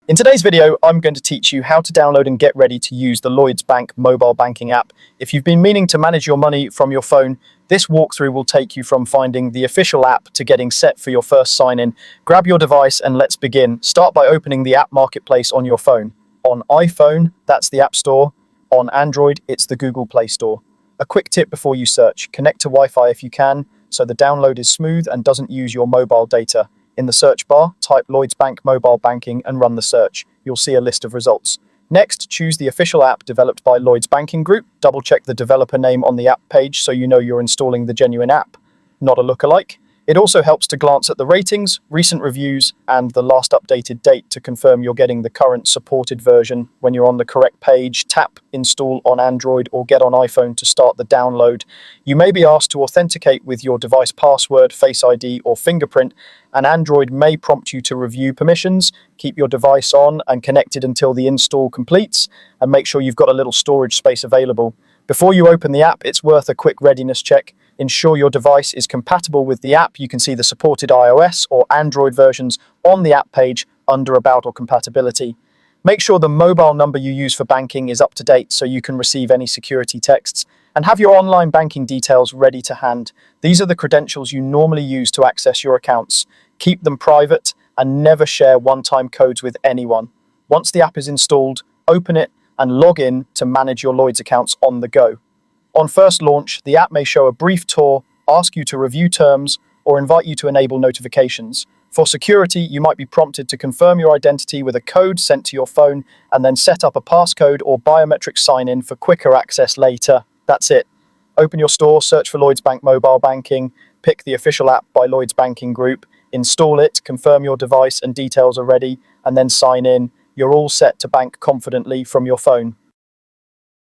In today's video, I'm going to teach you how to download and get ready to use the Lloyds Bank mobile banking app. If you've been meaning to manage your money from your phone, this walkthrough will take you from finding the official app to getting set for your first sign-in. Grab your device and let's begin. Start by opening the app marketplace on your phone. On iPhone, that's the App Store. On Android, it's the Google Play Store. A quick tip before you search: connect to Wi-Fi if you can, so the download is smooth and doesn't use your mobile data. In the search bar, type Lloyds Bank Mobile Banking and run the search. You'll see a list of results. Next, choose the official app developed by Lloyds Banking Group. Double-check the developer name on the app page so you know you're installing the genuine app, not a lookalike. It also helps to glance at the ratings, recent reviews, and the last updated date to confirm you're getting the current supported version. When you're on the correct page, tap Install on Android or Get on iPhone to start the download. You may be asked to authenticate with your device password, Face ID, or fingerprint, and Android may prompt you to review permissions. Keep your device on and connected until the install completes, and make sure you've got a little storage space available. Before you open the app, it's worth a quick readiness check. Ensure your device is compatible with the app. You can see the supported iOS or Android versions on the app page under About or Compatibility. Make sure the mobile number you use for banking is up to date so you can receive any security texts. And have your online banking details ready to hand. These are the credentials you normally use to access your accounts. Keep them private and never share one-time codes with anyone. Once the app is installed, open it and log in to manage your Lloyds accounts on the go. On first launch, the app may show a brief tour, ask you to review terms, or invite you to enable notifications. For security, you might be prompted to confirm your identity with a code sent to your phone and then set up a passcode or biometric sign-in for quicker access later. That's it. Open your store, search for Lloyds Bank Mobile Banking, pick the official app by Lloyds Banking Group, install it, confirm your device and details are ready, and then sign in. You're all set to bank confidently from your phone.